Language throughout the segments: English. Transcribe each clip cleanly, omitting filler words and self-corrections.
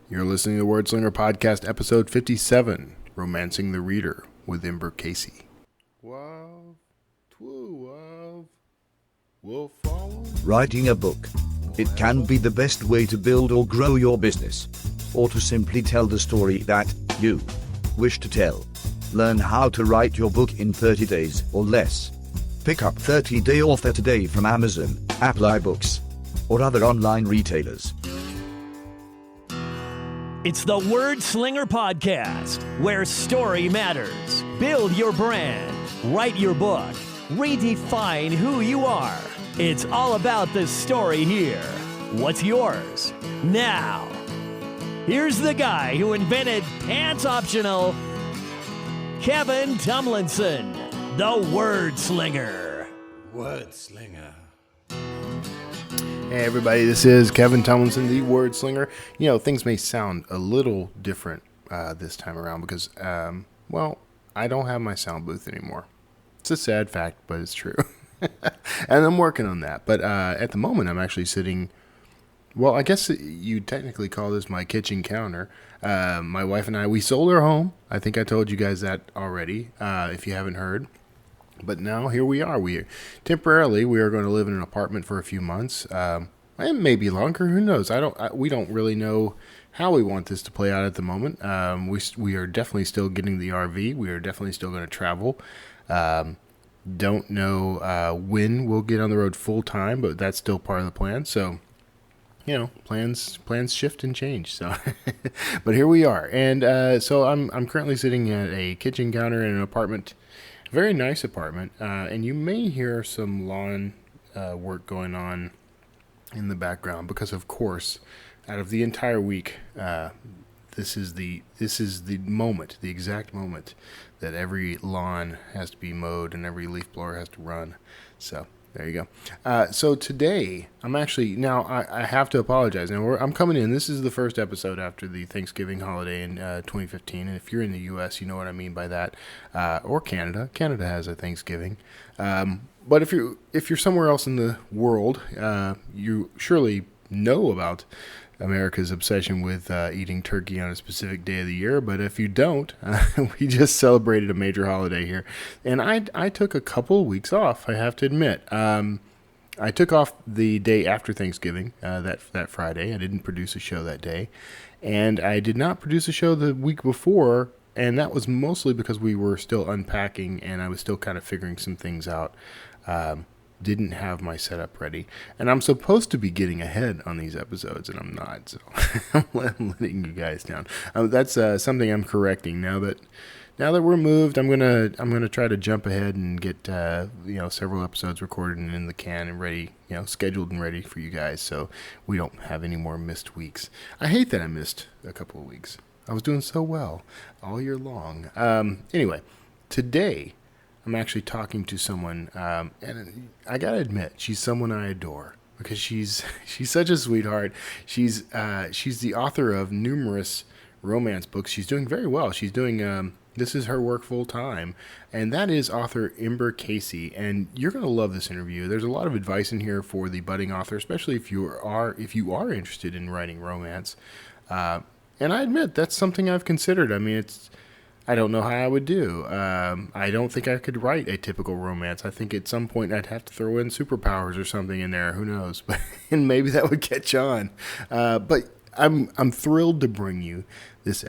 You're listening to the Wordslinger Podcast, episode 57, Romancing the Reader, with Ember Casey. Writing a book. It can be the best way to build or grow your business, or to simply tell the story that you wish to tell. Learn how to write your book in 30 days or less. Pick up 30-day offer today from Amazon, Apple iBooks, or other online retailers. It's the Wordslinger Podcast, where story matters. Build your brand, write your book, redefine who you are. It's all about the story here. What's yours? Now, here's the guy who invented pants optional, Kevin Tomlinson, the Wordslinger. Wordslinger. Hey everybody, this is Kevin Tomlinson, the Wordslinger. You know, things may sound a little different this time around because, I don't have my sound booth anymore. It's a sad fact, but it's true. And I'm working on that. But at the moment, I'm actually sitting, I guess you'd technically call this my kitchen counter. My wife and I, we sold our home. I think I told you guys that already, if you haven't heard. But now here we are. We are going to live in an apartment for a few months, and maybe longer. Who knows? We don't really know how we want this to play out at the moment. We are definitely still getting the RV. We are definitely still going to travel. Don't know when we'll get on the road full time, but that's still part of the plan. So, you know, plans shift and change. So, but here we are, and so I'm currently sitting at a kitchen counter in an apartment. Very nice apartment, and you may hear some lawn work going on in the background because, of course, out of the entire week, this is the moment, the exact moment that every lawn has to be mowed and every leaf blower has to run. So there you go. So today, I'm actually I have to apologize. Now I'm coming in. This is the first episode after the Thanksgiving holiday in 2015, and if you're in the U.S., you know what I mean by that, or Canada. Canada has a Thanksgiving, but if you're somewhere else in the world, you surely know about America's obsession with eating turkey on a specific day of the year. But if you don't, we just celebrated a major holiday here. And I took a couple of weeks off, I have to admit. I took off the day after Thanksgiving, that Friday. I didn't produce a show that day. And I did not produce a show the week before. And that was mostly because we were still unpacking and I was still kind of figuring some things out. Didn't have my setup ready, and I'm supposed to be getting ahead on these episodes, and I'm not. So I'm letting you guys down. That's something I'm correcting now that we're moved. I'm gonna try to jump ahead and get several episodes recorded and in the can and ready, scheduled and ready for you guys, so we don't have any more missed weeks. I hate that I missed a couple of weeks. I was doing so well all year long. Anyway, today I'm actually talking to someone, and I gotta admit, she's someone I adore because she's such a sweetheart. She's the author of numerous romance books. She's doing very well. She's doing this is her work full time, and that is author Ember Casey. And you're gonna love this interview. There's a lot of advice in here for the budding author, especially if you are interested in writing romance. And I admit that's something I've considered. I mean, I don't know how I would do. I don't think I could write a typical romance. I think at some point I'd have to throw in superpowers or something in there. Who knows? And maybe that would catch on. But I'm thrilled to bring you this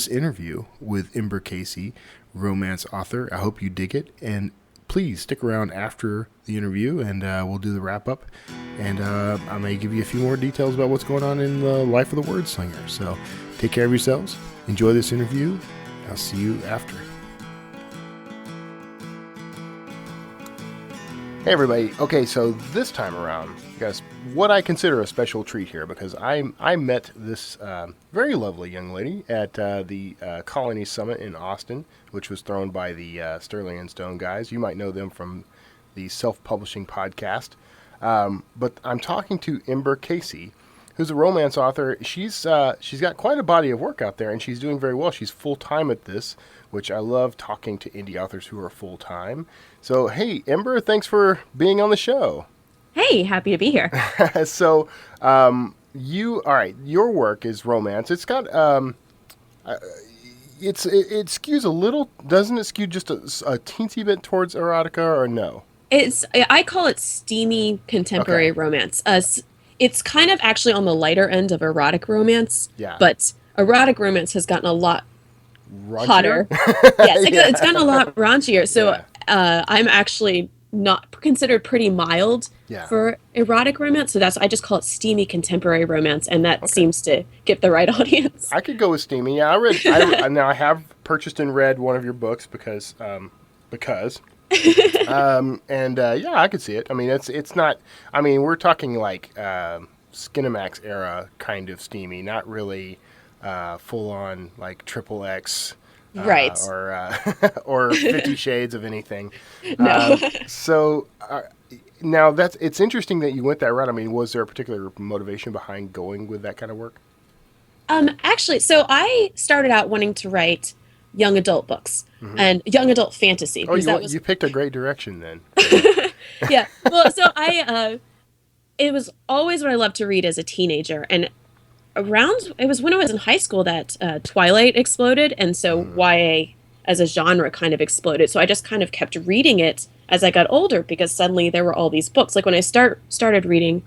interview with Ember Casey, romance author. I hope you dig it. And please stick around after the interview, and we'll do the wrap up. And I may give you a few more details about what's going on in the life of the Wordslinger. So take care of yourselves. Enjoy this interview. I'll see you after. Hey everybody. Okay, so this time around, guys, what I consider a special treat here, because I met this very lovely young lady at the Colony Summit in Austin, which was thrown by the Sterling and Stone guys. You might know them from the self-publishing podcast. But I'm talking to Ember Casey, who's a romance author. She's got quite a body of work out there, and she's doing very well. She's full-time at this, which I love talking to indie authors who are full-time. So, hey, Ember, thanks for being on the show. Hey, happy to be here. So, all right, your work is romance. It's got it skews a little, doesn't it skew just a teensy bit towards erotica, or no? I call it steamy contemporary Okay. romance. It's kind of actually on the lighter end of erotic romance, Yeah. but erotic romance has gotten a lot Raunchier? hotter. Yes, Yeah. it's gotten a lot raunchier. So Yeah. I'm actually not considered pretty mild Yeah. for erotic romance. So I just call it steamy contemporary romance, and that Okay. seems to get the right audience. I could go with steamy. Yeah, now I have purchased and read one of your books because yeah, I could see it. I mean, it's not. I mean, we're talking like Skinamax era kind of steamy, not really full on like triple X. Right. Or 50 Shades of anything. No. So now it's interesting that you went that route. I mean, was there a particular motivation behind going with that kind of work? Actually, so I started out wanting to write young adult books and young adult fantasy. Oh, Because you picked a great direction then. yeah. Well, so it was always what I loved to read as a teenager, and it was when I was in high school that Twilight exploded, and so YA as a genre kind of exploded. So I just kind of kept reading it as I got older because suddenly there were all these books. Like when I started reading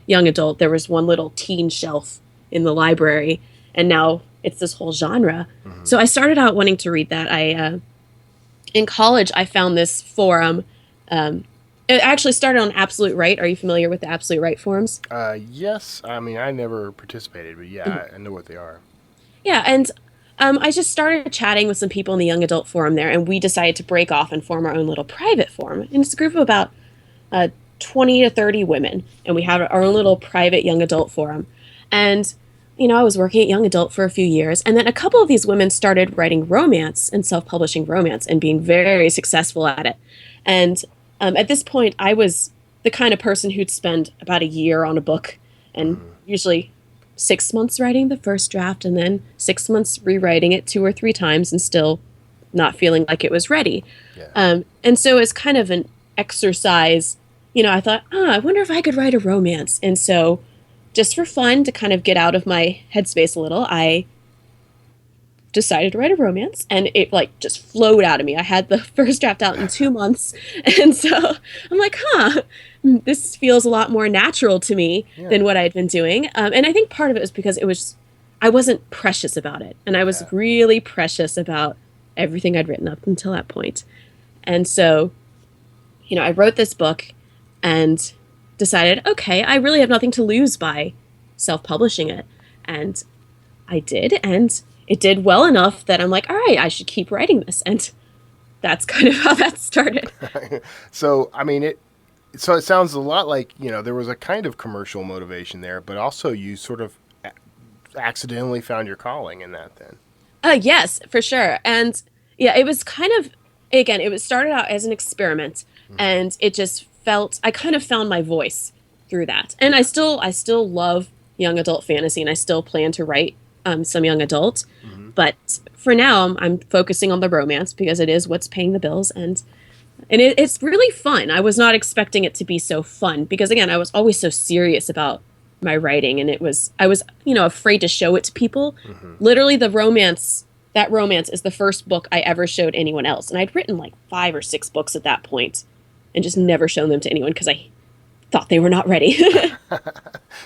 young adult, there was one little teen shelf in the library, and now it's this whole genre. So I started out wanting to read that. In college, I found this forum. It actually started on Absolute Right. Are you familiar with the Absolute Right forums? Yes. I mean, I never participated, but yeah, I know what they are. Yeah, and I just started chatting with some people in the young adult forum there, and we decided to break off and form our own little private forum. And it's a group of about 20 to 30 women, and we have our own little private young adult forum. And, I was working at young adult for a few years, and then a couple of these women started writing romance and self-publishing romance and being very successful at it. And at this point, I was the kind of person who'd spend about a year on a book and usually 6 months writing the first draft and then 6 months rewriting it 2 or 3 times and still not feeling like it was ready. Yeah. And so as kind of an exercise, I thought, I wonder if I could write a romance. And so just for fun, to kind of get out of my headspace a little, I decided to write a romance, and it just flowed out of me. I had the first draft out in 2 months, and so I'm like, this feels a lot more natural to me than what I had been doing. And I think part of it was because I wasn't precious about it, and I was really precious about everything I'd written up until that point. And so, I wrote this book and decided, okay, I really have nothing to lose by self-publishing it, and I did, and it did well enough that I'm like, all right, I should keep writing this. And that's kind of how that started. So, I mean, it sounds a lot like, there was a kind of commercial motivation there, but also you sort of accidentally found your calling in that then. Yes, for sure. And yeah, it was kind of, again, it was started out as an experiment, and it just I kind of found my voice through that. And I still love young adult fantasy, and I still plan to write some young adult, but for now I'm focusing on the romance because it is what's paying the bills, and it's really fun. I was not expecting it to be so fun because, again, I was always so serious about my writing, and I was afraid to show it to people. Literally, that romance is the first book I ever showed anyone else, and I'd written like 5 or 6 books at that point and just never shown them to anyone because I thought they were not ready.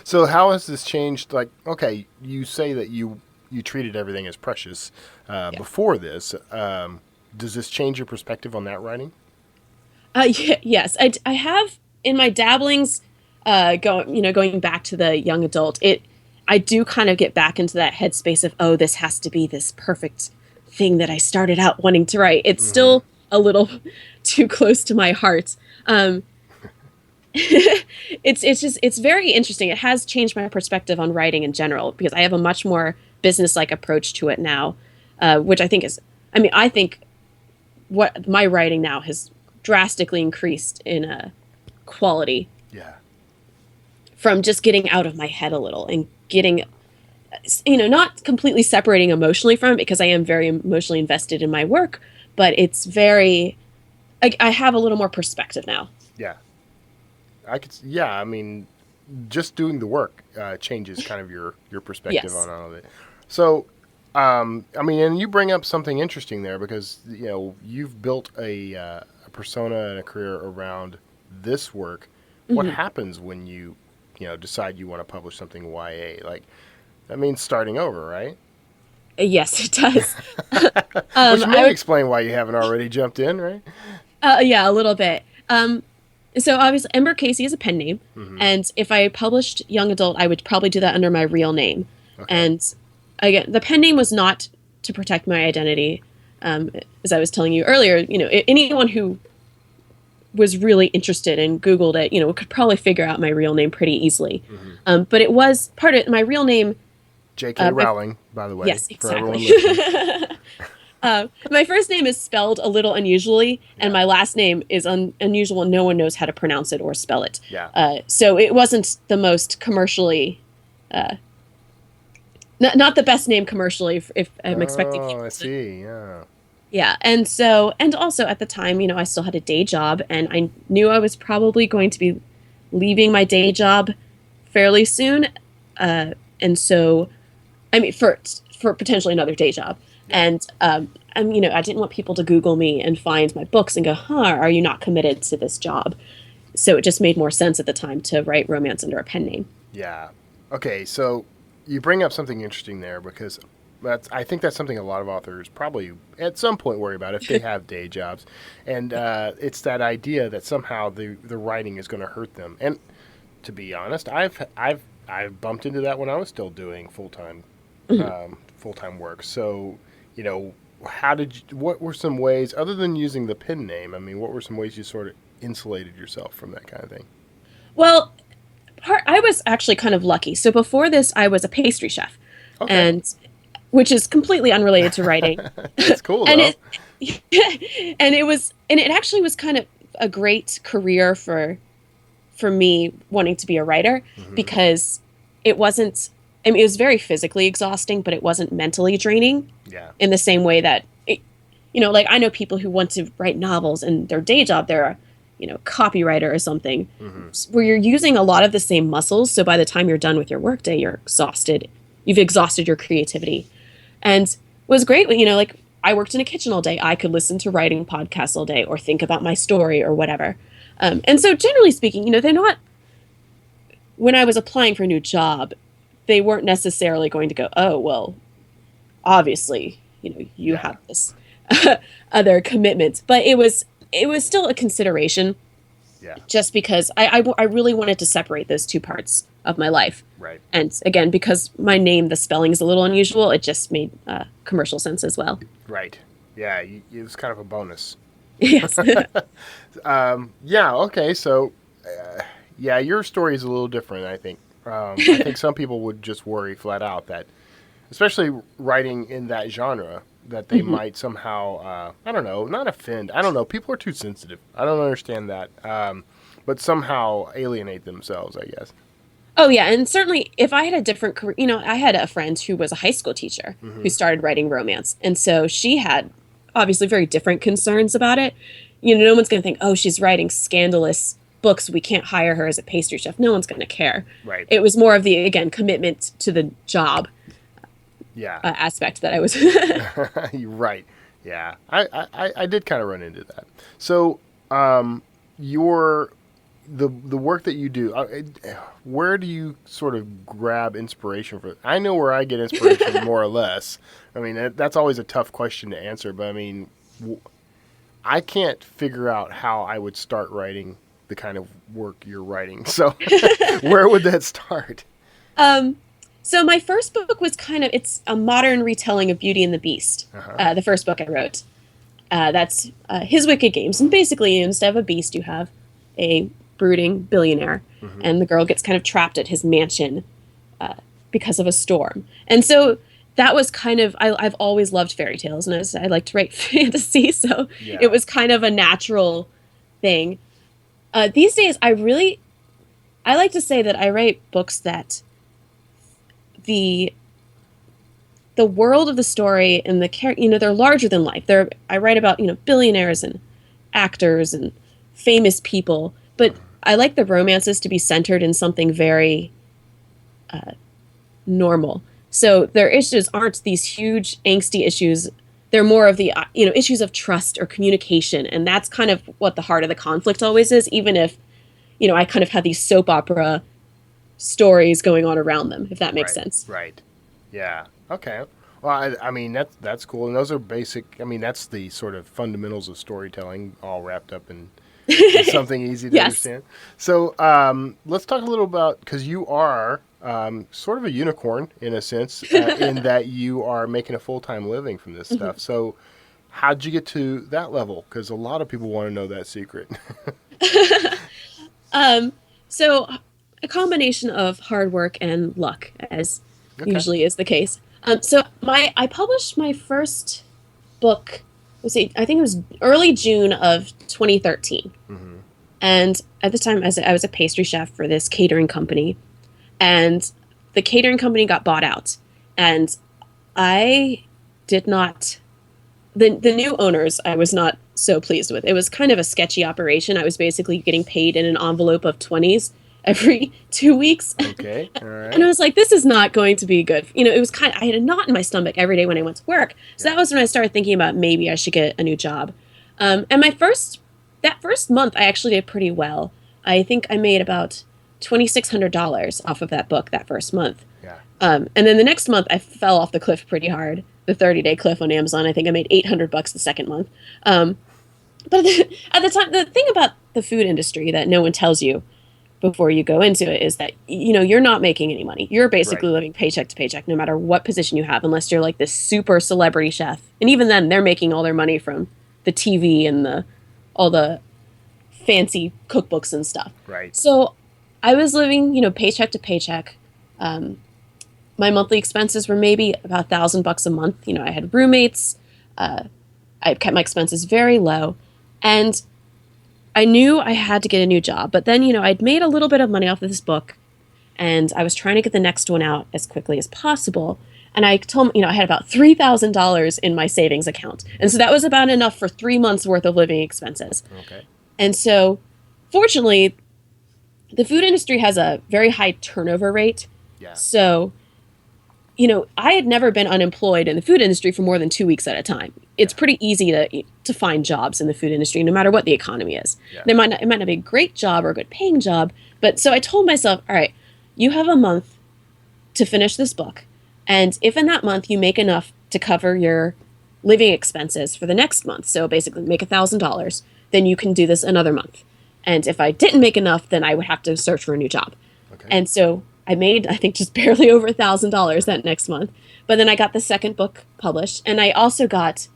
So how has this changed? Like, okay, you say that you treated everything as precious before this. Does this change your perspective on that writing? Yes, I have in my dabblings, going back to the young adult. I do kind of get back into that headspace of, oh, this has to be this perfect thing that I started out wanting to write. It's still a little too close to my heart. It's very interesting. It has changed my perspective on writing in general because I have a much more business-like approach to it now, which I think what my writing now has drastically increased in quality. Yeah. From just getting out of my head a little and getting, not completely separating emotionally from it because I am very emotionally invested in my work, but it's I have a little more perspective now. Yeah. I mean, just doing the work changes kind of your perspective Yes. on all of it. So, I mean, and you bring up something interesting there because you've built a persona and a career around this work. What happens when you decide you want to publish something YA? Like, that means starting over, right? Yes, it does. Which may explain why you haven't already jumped in, right? Yeah, a little bit. So obviously, Ember Casey is a pen name, and if I published young adult, I would probably do that under my real name. Okay. And again, the pen name was not to protect my identity. As I was telling you earlier, anyone who was really interested and Googled it, could probably figure out my real name pretty easily. But it was part of my real name. J.K. Rowling, by the way. Yes, for everyone exactly. listening. My first name is spelled a little unusually, and my last name is unusual. No one knows how to pronounce it or spell it. Yeah. So it wasn't the most commercially, not the best name commercially. If I'm expecting people I see. Yeah. Yeah, and also at the time, I still had a day job, and I knew I was probably going to be leaving my day job fairly soon, and so, I mean, for potentially another day job, and I didn't want people to Google me and find my books and go, are you not committed to this job? So it just made more sense at the time to write romance under a pen name. Yeah. Okay, so you bring up something interesting there because I think that's something a lot of authors probably at some point worry about if they have day jobs, and it's that idea that somehow the writing is going to hurt them. And to be honest, I've bumped into that when I was still doing full-time work. So, what were some ways other than using the pen name? I mean, what were some ways you sort of insulated yourself from that kind of thing? Well, I was actually kind of lucky. So before this, I was a pastry chef, Okay. which is completely unrelated to writing. That's cool, though. and it actually was kind of a great career for me wanting to be a writer because it wasn't. I mean, it was very physically exhausting, but it wasn't mentally draining. Yeah. In the same way that, like I know people who want to write novels and their day job, they're a, copywriter or something, where you're using a lot of the same muscles. So by the time you're done with your workday, you're exhausted. You've exhausted your creativity. And it was great when, like I worked in a kitchen all day. I could listen to writing podcasts all day or think about my story or whatever. And so generally speaking, they're not, when I was applying for a new job, they weren't necessarily going to go, oh, well, obviously, you have this other commitment. But it was still a consideration. Yeah. Just because I really wanted to separate those two parts of my life. Right. And again, because my name, the spelling is a little unusual, it just made commercial sense as well. Right. Yeah, it was kind of a bonus. Yes. Yeah, okay, so, your story is a little different, I think. I think some people would just worry flat out that, especially writing in that genre, that they might somehow, I don't know, not offend. I don't know. People are too sensitive. I don't understand that. But somehow alienate themselves, I guess. Oh, yeah. And certainly if I had a different career, I had a friend who was a high school teacher who started writing romance. And so she had obviously very different concerns about it. No one's going to think, oh, she's writing scandalous books. We can't hire her as a pastry chef. No one's going to care. Right. It was more of the, again, commitment to the job. Yeah. Aspect that I was. You're right. Yeah. I did kind of run into that. So, the work that you do, where do you sort of grab inspiration for? I know where I get inspiration more or less. I mean, that's always a tough question to answer, but I mean, I can't figure out how I would start writing the kind of work you're writing. So where would that start? So my first book was it's a modern retelling of Beauty and the Beast. The first book I wrote. That's His Wicked Games. And basically, instead of a beast, you have a brooding billionaire. And the girl gets kind of trapped at his mansion because of a storm. And so that was kind of, I've always loved fairy tales, and I like to write fantasy, so it was kind of a natural thing. These days, I like to say that I write books that the world of the story and the character, they're larger than life. I write about, billionaires and actors and famous people, but I like the romances to be centered in something very normal. So their issues aren't these huge angsty issues. They're more of the issues of trust or communication, and that's kind of what the heart of the conflict always is. Even if I kind of have these soap opera stories going on around them, if that makes sense. Right. Yeah. Okay. Well, I mean that's cool, and those are basic. I mean, that's the sort of fundamentals of storytelling, all wrapped up in something easy to Yes. understand. So let's talk a little about, because you are sort of a unicorn in a sense, in that you are making a full-time living from this stuff. So how'd you get to that level? Because a lot of people want to know that secret. So a combination of hard work and luck, as usually is the case. So I published my first book. Let's see, I think it was early June of 2013, and at the time, I was a pastry chef for this catering company, and the catering company got bought out, and I did not. The new owners, I was not so pleased with. It was kind of a sketchy operation. I was basically getting paid in an envelope of 20s every 2 weeks. Okay, all right. And I was like, this is not going to be good. It was I had a knot in my stomach every day when I went to work. So that was when I started thinking about maybe I should get a new job. And that first month, I actually did pretty well. I think I made about $2,600 off of that book that first month. Yeah. And then the next month, I fell off the cliff pretty hard. The 30-day cliff on Amazon. I think I made $800 the second month. But at the time, the thing about the food industry that no one tells you before you go into it is that you're not making any money. You're basically living paycheck to paycheck, no matter what position you have, unless you're like this super celebrity chef. And even then, they're making all their money from the TV and all the fancy cookbooks and stuff. Right. So I was living, paycheck to paycheck. My monthly expenses were maybe about $1,000 a month. I had roommates. I kept my expenses very low, and I knew I had to get a new job. But then, I'd made a little bit of money off of this book, and I was trying to get the next one out as quickly as possible. And I told him, I had about $3,000 in my savings account, and so that was about enough for 3 months worth of living expenses. Okay. And so, fortunately, the food industry has a very high turnover rate. Yeah. So, I had never been unemployed in the food industry for more than 2 weeks at a time. It's pretty easy to find jobs in the food industry, no matter what the economy is. Yeah. It might not be a great job or a good paying job, but so I told myself, all right, you have a month to finish this book. And if in that month you make enough to cover your living expenses for the next month, so basically make $1,000, then you can do this another month. And if I didn't make enough, then I would have to search for a new job. Okay. And so I made, I think, just barely over $1,000 that next month. But then I got the second book published, and I also got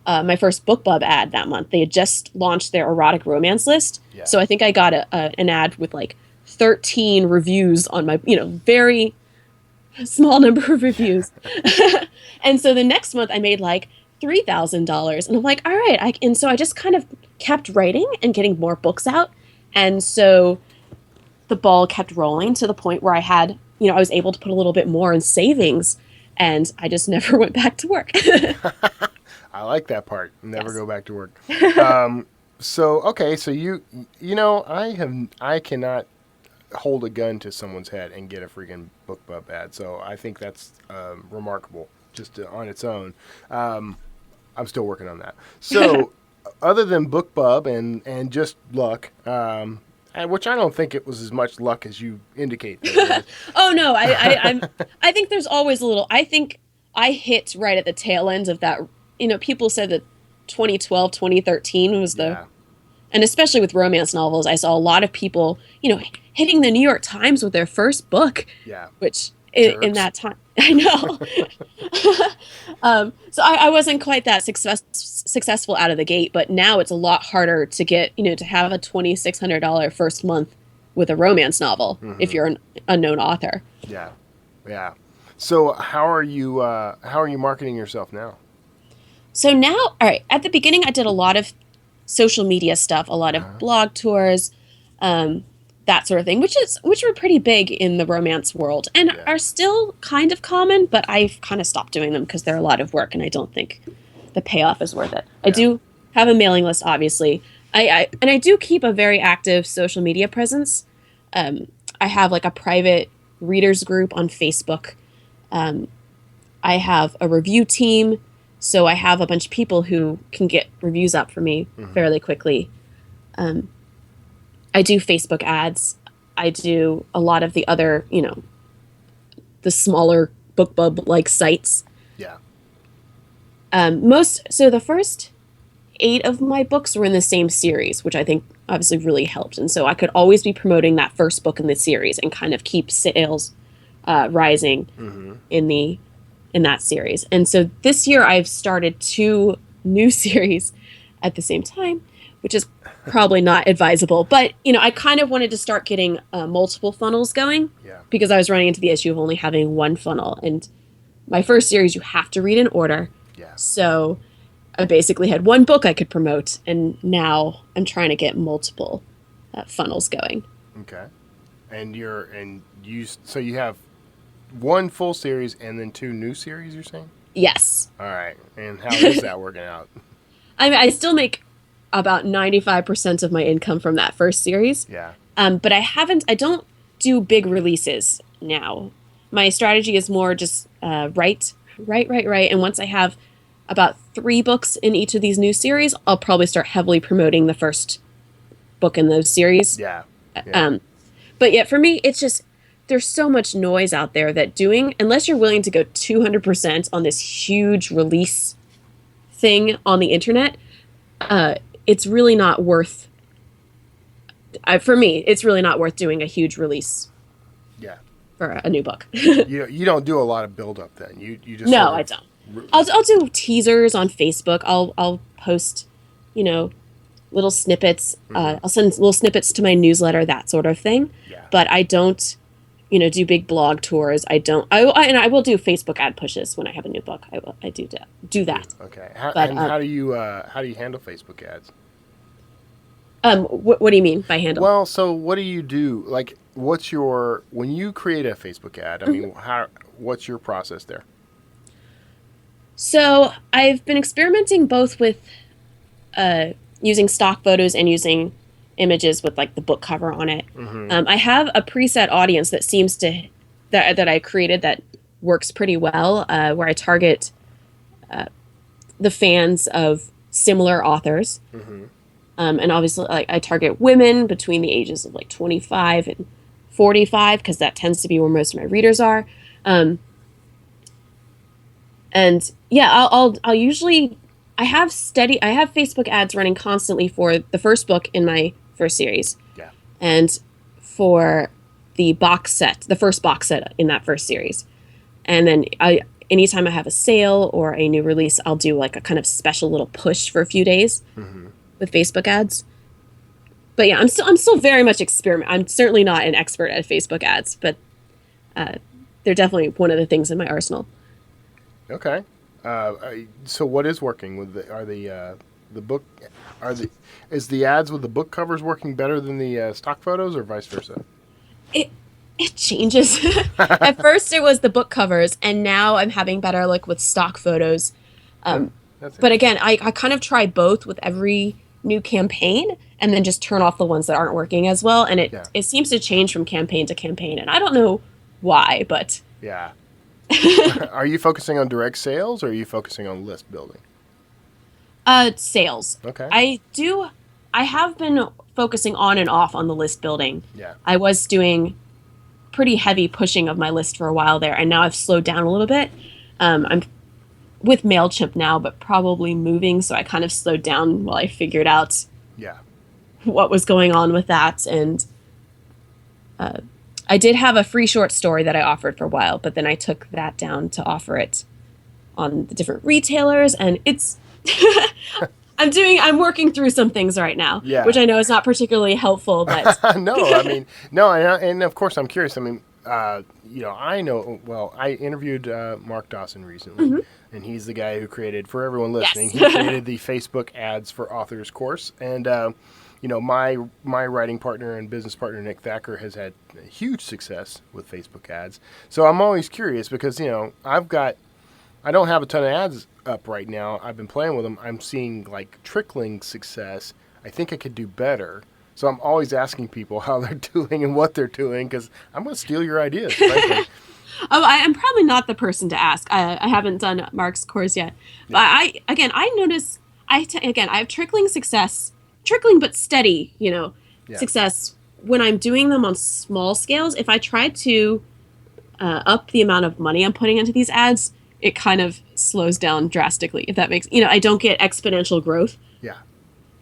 my first BookBub ad that month. They had just launched their erotic romance list. Yeah. So I think I got an ad with like 13 reviews on my, very small number of reviews. And so the next month I made like $3,000. And I'm like, all right. And so I just kind of kept writing and getting more books out. And so the ball kept rolling to the point where I had, I was able to put a little bit more in savings, and I just never went back to work. I like that part. Never Yes. go back to work. So I cannot hold a gun to someone's head and get a freaking BookBub ad. So I think that's remarkable just on its own. I'm still working on that. So other than BookBub and just luck, which I don't think it was as much luck as you indicate. Oh no, I think there's always a little. I think I hit right at the tail end of that. People said that 2012, 2013 was and especially with romance novels, I saw a lot of people, hitting the New York Times with their first book. Yeah. Which in that time, I know. So I wasn't quite that successful out of the gate, but now it's a lot harder to get, to have a $2,600 first month with a romance novel if you're an unknown author. Yeah. Yeah. So how are you marketing yourself now? So now, all right, at the beginning, I did a lot of social media stuff, a lot of blog tours, that sort of thing, which were pretty big in the romance world and are still kind of common, but I've kind of stopped doing them because they're a lot of work and I don't think the payoff is worth it. I do have a mailing list, obviously. I do keep a very active social media presence. I have like a private readers group on Facebook. I have a review team, so I have a bunch of people who can get reviews up for me fairly quickly. I do Facebook ads. I do a lot of the other, the smaller BookBub like sites. Yeah. So the first 8 of my books were in the same series, which I think obviously really helped. And so I could always be promoting that first book in the series and kind of keep sales rising in that series. And so this year I've started 2 new series at the same time, which is probably not advisable. But, I kind of wanted to start getting multiple funnels going because I was running into the issue of only having one funnel. And my first series, you have to read in order. Yeah. So I basically had one book I could promote, and now I'm trying to get multiple funnels going. Okay. So you have one full series and then 2 new series, you're saying? Yes. All right. And how is that working out? I still make about 95% of my income from that first series. Yeah. But I don't do big releases now. My strategy is more just write. And once I have about 3 books in each of these new series, I'll probably start heavily promoting the first book in those series. Yeah. But yet for me, it's just, there's so much noise out there that unless you're willing to go 200% on this huge release thing on the internet, it's really not worth, for me, it's really not worth doing a huge release. Yeah. For a new book. You don't do a lot of build up then. You just No, I don't. I'll do teasers on Facebook. I'll post, little snippets. I'll send little snippets to my newsletter, that sort of thing. Yeah. But I don't, do big blog tours. I will do Facebook ad pushes when I have a new book. I do that. Okay. How do you handle Facebook ads? What do you mean by handle? Well, so what do you do? Like, when you create a Facebook ad? I mean, what's your process there? So I've been experimenting both with using stock photos and using images with like the book cover on it. I have a preset audience that seems to that I created that works pretty well, where I target the fans of similar authors. And obviously, I target women between the ages of like 25 and 45 because that tends to be where most of my readers are. And yeah, I'll usually I have Facebook ads running constantly for the first book in my first series. Yeah. And for the first box set in that first series. And then anytime I have a sale or a new release, I'll do like a kind of special little push for a few days with Facebook ads. But yeah, I'm still very much experimenting. I'm certainly not an expert at Facebook ads, but they're definitely one of the things in my arsenal. Okay. So what is working with is the ads with the book covers working better than the stock photos or vice versa? It changes. At first it was the book covers, and now I'm having better luck with stock photos. But again, I kind of try both with every new campaign and then just turn off the ones that aren't working as well. And it seems to change from campaign to campaign. And I don't know why, but... Yeah. Are you focusing on direct sales or are you focusing on list building? Sales. Okay. I have been focusing on and off on the list building. Yeah. I was doing pretty heavy pushing of my list for a while there, and now I've slowed down a little bit. I'm with MailChimp now, but probably moving, so I kind of slowed down while I figured out what was going on with that. And I did have a free short story that I offered for a while, but then I took that down to offer it on the different retailers, and it's I'm working through some things right now, which I know is not particularly helpful, but and of course I'm curious. I mean, I interviewed Mark Dawson recently, and he's the guy who created, for everyone listening, he created the Facebook Ads for Authors course, and my writing partner and business partner Nick Thacker has had huge success with Facebook ads. So I'm always curious because I don't have a ton of ads up right now. I've been playing with them. I'm seeing like trickling success. I think I could do better. So I'm always asking people how they're doing and what they're doing because I'm going to steal your ideas, frankly. Oh, I'm probably not the person to ask. I haven't done Mark's course yet. But I notice, I have trickling success, trickling but steady, success when I'm doing them on small scales. If I try to up the amount of money I'm putting into these ads, it kind of slows down drastically. If that makes, I don't get exponential growth. Yeah.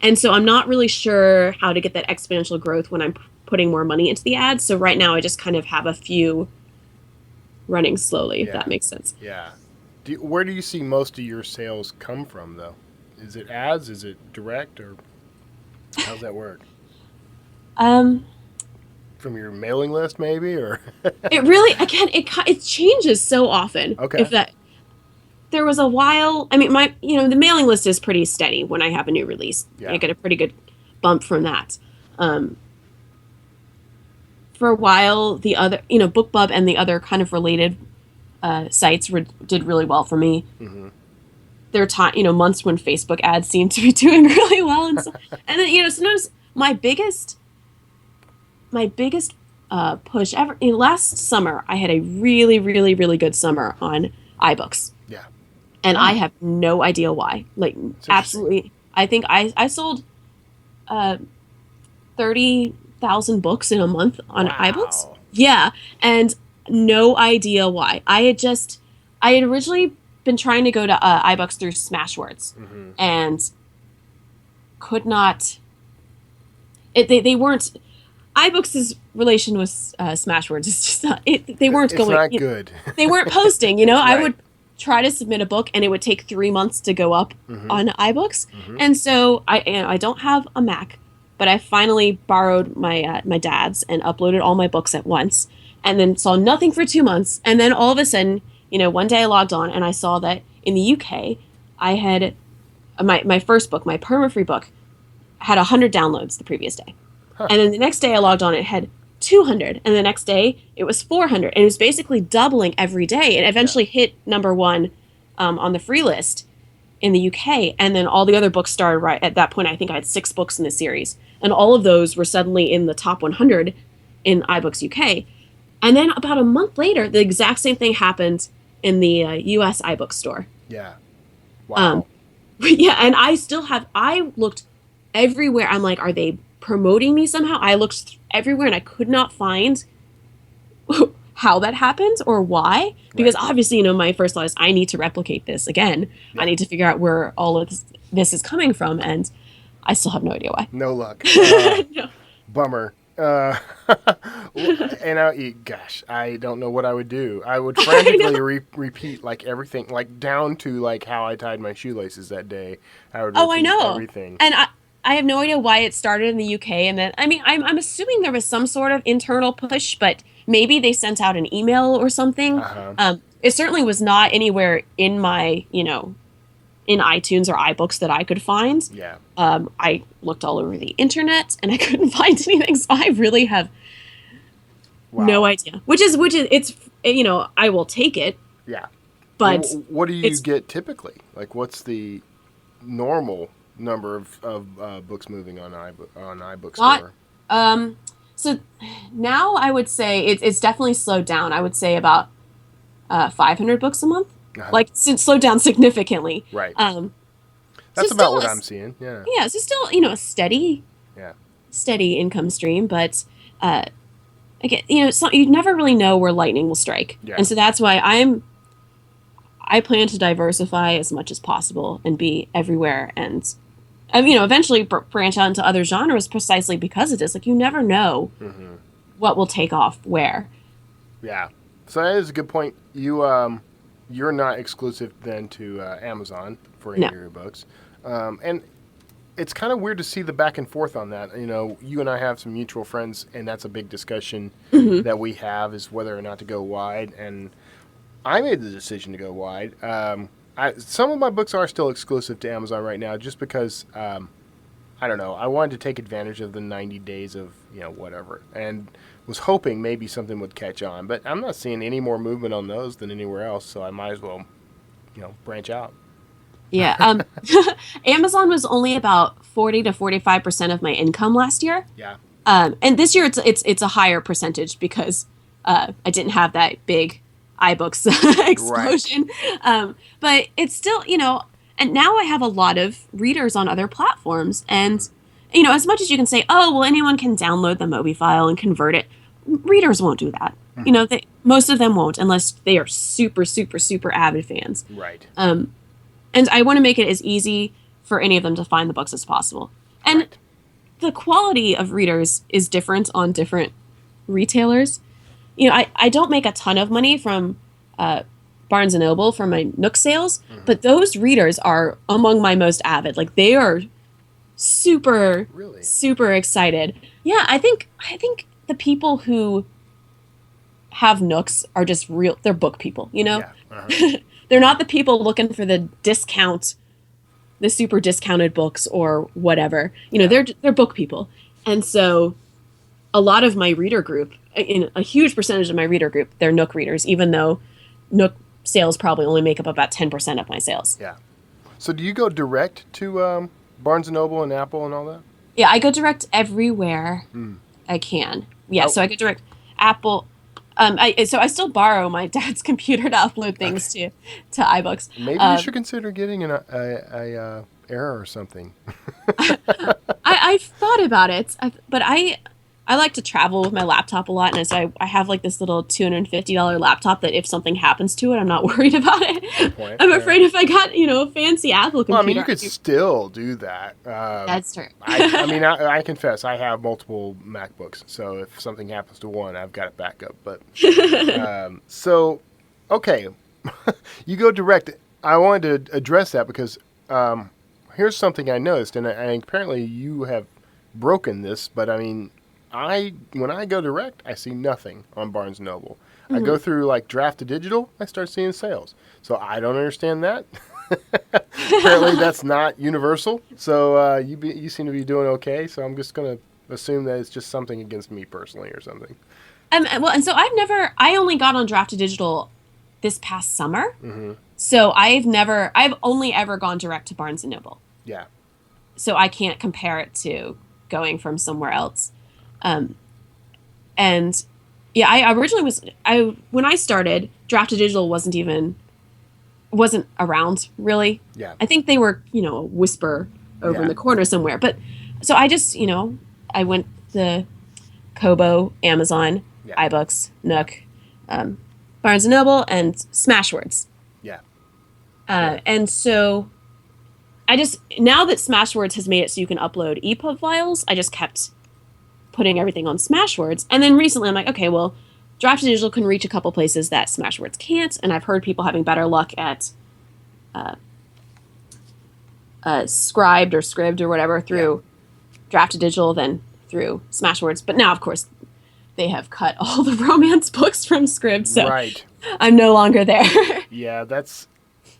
And so I'm not really sure how to get that exponential growth when I'm putting more money into the ads. So right now I just kind of have a few running slowly, if that makes sense. Yeah. Where do you see most of your sales come from, though? Is it ads? Is it direct? Or how's that work? From your mailing list, maybe? Or it really, again, it changes so often. Okay. There was a while, I mean, the mailing list is pretty steady when I have a new release. Yeah. I get a pretty good bump from that. For a while, the other, BookBub and the other kind of related sites did really well for me. Mm-hmm. There are months when Facebook ads seem to be doing really well, and then sometimes my biggest push ever. Last summer, I had a really, really, really good summer on iBooks. Yeah, and I have no idea why. Like, absolutely, I think I sold 30,000 books in a month on iBooks. Yeah, and no idea why. I had originally been trying to go to iBooks through Smashwords, and could not. They weren't. iBooks' relation with Smashwords is just not. They weren't it's going. Not good. They weren't posting. Right. I would try to submit a book, and it would take 3 months to go up on iBooks, and so I don't have a Mac. But I finally borrowed my dad's and uploaded all my books at once, and then saw nothing for 2 months. And then all of a sudden, one day I logged on and I saw that in the UK, I had my first book, my perma-free book, had 100 downloads the previous day. Huh. And then the next day I logged on, it had 200, and the next day it was 400, and it was basically doubling every day. It eventually hit number one on the free list in the UK, and then all the other books started right at that point. I think I had 6 books in the series, and all of those were suddenly in the top 100 in iBooks UK. And then about a month later, the exact same thing happened in the US iBook store. Yeah. Wow. Yeah, and I looked everywhere. I'm like, are they promoting me somehow? I looked everywhere and I could not find how that happened or why. Because obviously, my first thought is I need to replicate this again. Yeah. I need to figure out where all of this is coming from, and I still have no idea why. No luck. No. Bummer. And gosh, I don't know what I would do. I would frantically repeat everything, down to how I tied my shoelaces that day. I would repeat I know everything. And I have no idea why it started in the UK, and then I'm assuming there was some sort of internal push, but maybe they sent out an email or something. It certainly was not anywhere in my in iTunes or iBooks that I could find. Yeah. I looked all over the internet and I couldn't find anything, so I really have no idea. Which is it's I will take it. Yeah. But what do you get typically? What's the normal number of books moving on iBook store? So now I would say it's definitely slowed down. I would say about 500 books a month. Since slowed down significantly. Right. That's about what I'm seeing. Yeah. Yeah. So still, a steady income stream, but again, you never really know where lightning will strike, and so that's why I plan to diversify as much as possible and be everywhere, and eventually branch out into other genres precisely because of this. You never know what will take off where. Yeah. So that is a good point. You're not exclusive then to Amazon for any of your books. And it's kind of weird to see the back and forth on that. You and I have some mutual friends, and that's a big discussion that we have is whether or not to go wide. And I made the decision to go wide. Some of my books are still exclusive to Amazon right now just because, I don't know, I wanted to take advantage of the 90 days of, whatever. And was hoping maybe something would catch on, but I'm not seeing any more movement on those than anywhere else, so I might as well, branch out. Yeah. Amazon was only about 40 to 45% of my income last year. Yeah. And this year it's a higher percentage because I didn't have that big iBooks explosion. But it's still, and now I have a lot of readers on other platforms. And, as much as you can say, oh, well, anyone can download the Mobi file and convert it, readers won't do that. Most of them won't unless they are super, super, super avid fans. Right. And I want to make it as easy for any of them to find the books as possible. And Right. the quality of readers is different on different retailers. I don't make a ton of money from Barnes & Noble for my Nook sales, but those readers are among my most avid. Like, they are super, Really? super excited. Yeah, I think the people who have Nooks are just they're book people, Yeah. Uh-huh. They're not the people looking for the super discounted books or whatever. They're book people. And so a lot of my reader group, in a huge percentage of my reader group, they're Nook readers, even though Nook sales probably only make up about 10% of my sales. Yeah. So do you go direct to Barnes & Noble and Apple and all that? Yeah, I go direct everywhere I can. Yeah, so I go direct Apple. I still borrow my dad's computer to upload things to iBooks. Maybe you should consider getting a error or something. I've thought about it, but I like to travel with my laptop a lot, and so I have like this little $250 laptop that if something happens to it, I'm not worried about it. Good point. I'm afraid if I got a fancy Apple computer. Well, I mean, you could still do that. That's true. I confess, I have multiple MacBooks, so if something happens to one, I've got it back up. But so, okay, you go direct. I wanted to address that because here's something I noticed, and apparently you have broken this, but I mean, when I go direct, I see nothing on Barnes & Noble. I go through like Draft to Digital, I start seeing sales. So I don't understand that. Apparently that's not universal. So you seem to be doing okay. So I'm just going to assume that it's just something against me personally or something. And so I only got on Draft to Digital this past summer. So I've only ever gone direct to Barnes & Noble. Yeah. So I can't compare it to going from somewhere else. And yeah, I originally when I started, Draft to Digital wasn't around really. Yeah. I think they were, a whisper over in the corner somewhere. But so I just, I went to Kobo, Amazon, iBooks, Nook, Barnes & Noble, and Smashwords. Yeah. And so now that Smashwords has made it so you can upload EPUB files, I just kept putting everything on Smashwords. And then recently I'm like, okay, well, Draft to Digital can reach a couple places that Smashwords can't. And I've heard people having better luck at Scribd or whatever through Draft to Digital than through Smashwords. But now, of course, they have cut all the romance books from Scribd. So I'm no longer there. Yeah, that's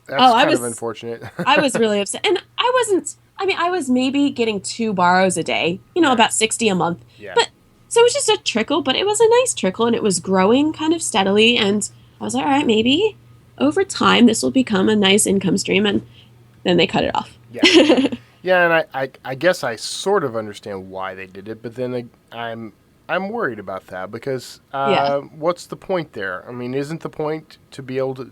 kind of unfortunate. I was really upset. And I was maybe getting 2 borrows a day, about 60 a month. Yeah. But so it was just a trickle, but it was a nice trickle and it was growing kind of steadily. And I was like, all right, maybe over time this will become a nice income stream. And then they cut it off. Yeah. Yeah. And I guess I sort of understand why they did it, but then I'm worried about that because what's the point there? I mean, isn't the point to be able to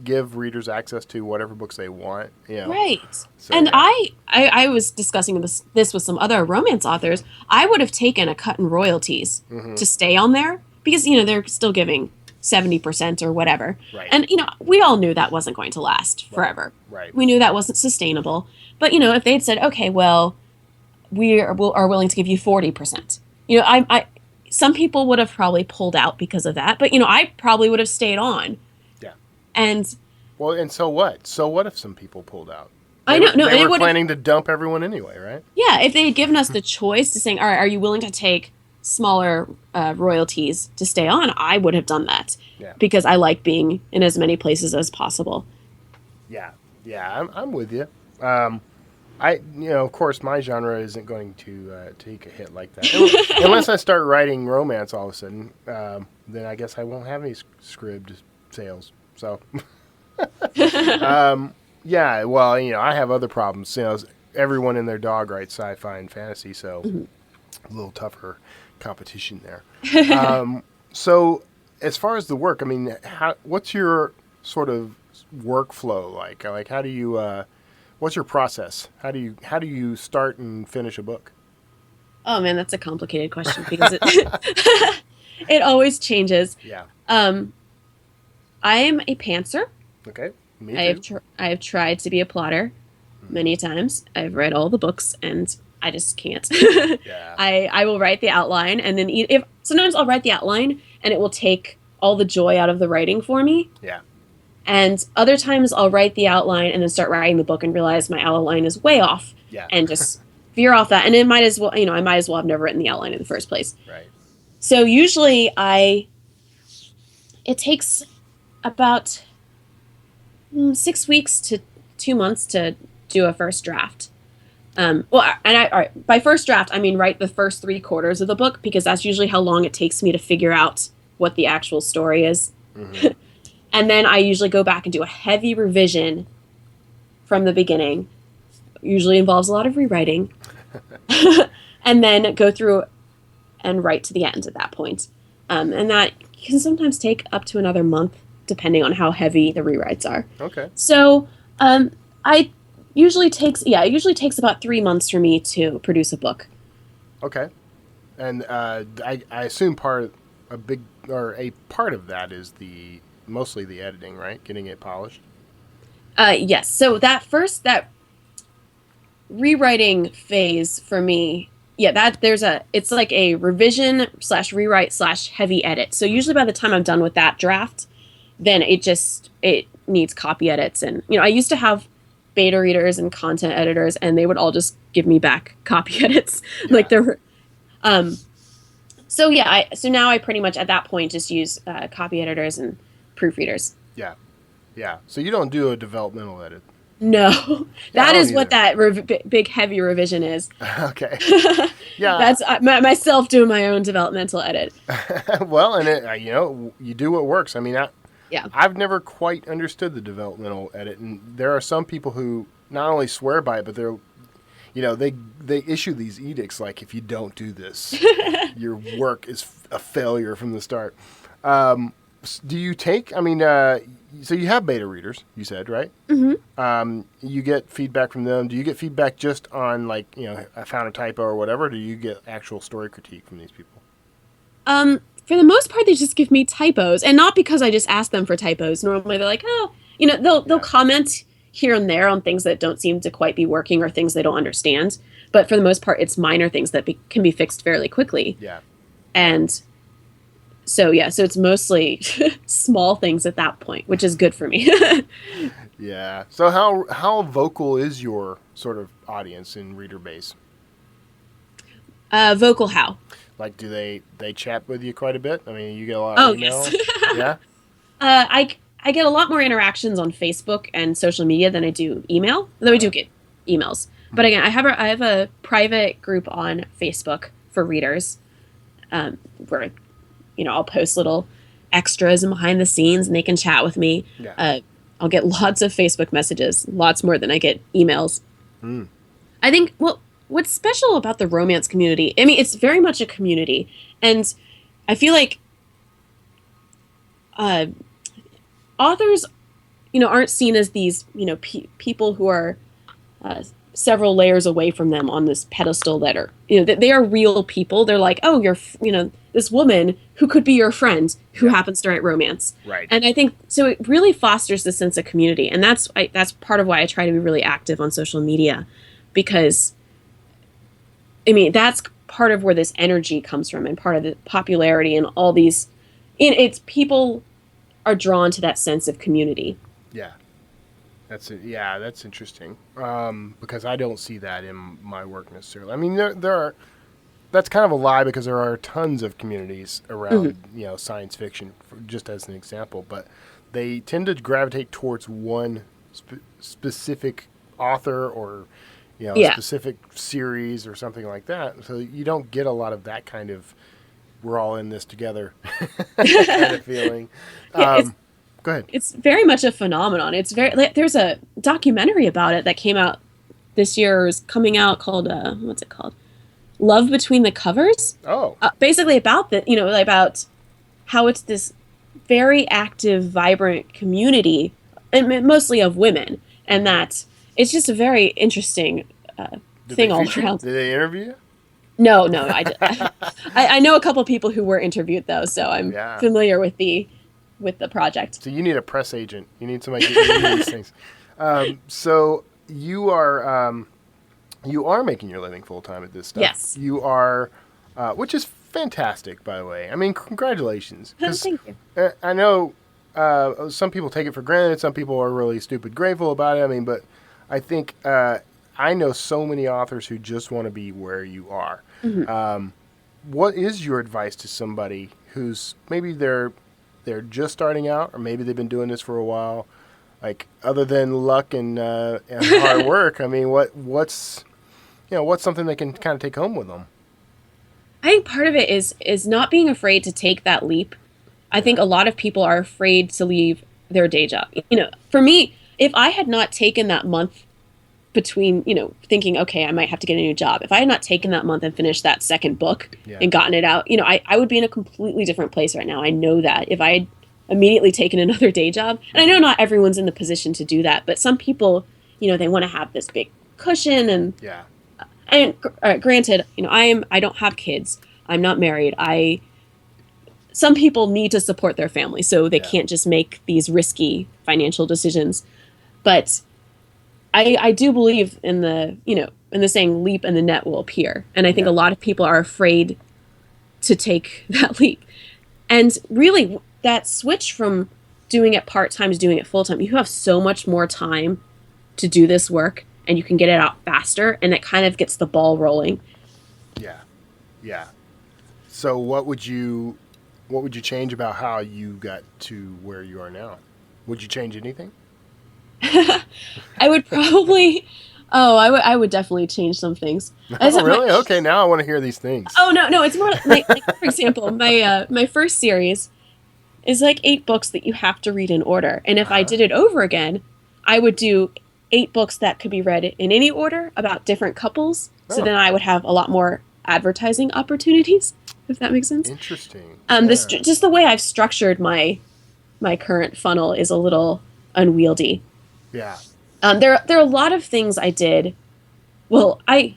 give readers access to whatever books they want? Right. So, and I was discussing this with some other romance authors. I would have taken a cut in royalties to stay on there because, they're still giving 70% or whatever. Right. And, we all knew that wasn't going to last forever. Right. We knew that wasn't sustainable. But, if they'd said, okay, well, we are willing to give you 40%. Some people would have probably pulled out because of that. But, I probably would have stayed on. And so what? So what if some people pulled out? I know. No, they were planning to dump everyone anyway, right? Yeah, if they had given us the choice to saying, all right, are you willing to take smaller royalties to stay on? I would have done that because I like being in as many places as possible. Yeah, I'm with you. Of course, my genre isn't going to take a hit like that unless I start writing romance all of a sudden. Then I guess I won't have any Scribd sales. So, I have other problems. everyone and their dog writes sci-fi and fantasy, so a little tougher competition there. So as far as the work, I mean, what's your sort of workflow like? Like, how do you, what's your process? How do you start and finish a book? Oh man, that's a complicated question because it it always changes. Yeah. I am a pantser. Okay. Me too. I have tried to be a plotter many times. I've read all the books and I just can't. Yeah. I will write the outline and then if sometimes I'll write the outline and it will take all the joy out of the writing for me. Yeah. And other times I'll write the outline and then start writing the book and realize my outline is way off. Yeah. And just veer off that. And it might as well, I might as well have never written the outline in the first place. Right. So usually it takes about 6 weeks to 2 months to do a first draft. By first draft, I mean write the first 3/4 of the book because that's usually how long it takes me to figure out what the actual story is. Mm-hmm. And then I usually go back and do a heavy revision from the beginning. Usually involves a lot of rewriting. And then go through and write to the end at that point. And that can sometimes take up to another month, depending on how heavy the rewrites are. Okay. So it usually takes about 3 months for me to produce a book. Okay. And I assume a part of that is mostly the editing, right? Getting it polished. Yes. So that rewriting phase for me, it's like a revision / rewrite / heavy edit. So usually by the time I'm done with that draft, then it needs copy edits. And, I used to have beta readers and content editors and they would all just give me back copy edits. Yeah. Like they're, so now I pretty much at that point just use copy editors and proofreaders. Yeah. Yeah. So you don't do a developmental edit. No, that is what that big heavy revision is. Okay. Yeah. That's myself doing my own developmental edit. Well, and you do what works. I mean, yeah. I've never quite understood the developmental edit, and there are some people who not only swear by it, but they issue these edicts like, if you don't do this, your work is a failure from the start. Do you take? I mean, so you have beta readers, you said, right? Mm-hmm. You get feedback from them. Do you get feedback just on I found a typo or whatever? Or do you get actual story critique from these people? For the most part, they just give me typos, and not because I just ask them for typos. Normally, they're like, they'll comment here and there on things that don't seem to quite be working or things they don't understand. But for the most part, it's minor things that can be fixed fairly quickly. Yeah. And so it's mostly small things at that point, which is good for me. Yeah. So how vocal is your sort of audience and reader base? Vocal how? Like, do they chat with you quite a bit? I mean, you get a lot of emails? Yes. Yeah? I get a lot more interactions on Facebook and social media than I do email, though I do get emails. But again, I have a private group on Facebook for readers where, I'll post little extras and behind the scenes and they can chat with me. Yeah. I'll get lots of Facebook messages, lots more than I get emails. Mm. I think, what's special about the romance community, I mean, it's very much a community. And I feel like authors, aren't seen as these, people who are several layers away from them on this pedestal that are, they are real people. They're like, oh, you're, this woman who could be your friend who happens to write romance. Right. And I think, so it really fosters this sense of community. And that's part of why I try to be really active on social media, because, I mean, that's part of where this energy comes from and part of the popularity and all these, it's people are drawn to that sense of community. Yeah. That's interesting. Because I don't see that in my work necessarily. I mean, there are, that's kind of a lie because there are tons of communities around, science fiction, just as an example, but they tend to gravitate towards one specific author or, a specific series or something like that. So you don't get a lot of that kind of, we're all in this together kind of feeling. Go ahead. It's very much a phenomenon. It's there's a documentary about it that came out this year is coming out called what's it called? Love Between the Covers. Oh, Basically about about how it's this very active, vibrant community, and mostly of women, and that it's just a very interesting thing all around. Did they interview you? No, I know a couple of people who were interviewed though, so I'm familiar with the project. So you need a press agent. You need somebody to get you these things. So you are making your living full time at this stuff. Yes. You are, which is fantastic, by the way. I mean, congratulations. Oh, thank you. I know some people take it for granted. Some people are really stupid grateful about it. I mean, but I think I know so many authors who just want to be where you are. Mm-hmm. What is your advice to somebody who's maybe they're just starting out, or maybe they've been doing this for a while? Like, other than luck and hard work, I mean, what's something they can kind of take home with them? I think part of it is not being afraid to take that leap. I think a lot of people are afraid to leave their day job. For me, if I had not taken that month between, thinking, okay, I might have to get a new job. If I had not taken that month and finished that second book and gotten it out, I would be in a completely different place right now. I know that. If I had immediately taken another day job, and I know not everyone's in the position to do that, but some people, they want to have this big cushion and granted, I don't have kids. I'm not married. Some people need to support their family, so they can't just make these risky financial decisions. But I do believe in the saying, leap and the net will appear. And I think a lot of people are afraid to take that leap. And really, that switch from doing it part-time to doing it full-time, you have so much more time to do this work, and you can get it out faster, and it kind of gets the ball rolling. Yeah. So what would you change about how you got to where you are now? Would you change anything? I would probably. I would definitely change some things. Really? Okay, now I want to hear these things. Oh no! It's more like for example, my first series is like 8 books that you have to read in order, and if I did it over again, I would do 8 books that could be read in any order about different couples. So then I would have a lot more advertising opportunities, if that makes sense. Interesting. This just the way I've structured my current funnel is a little unwieldy. Yeah. There are a lot of things I did. Well, I'm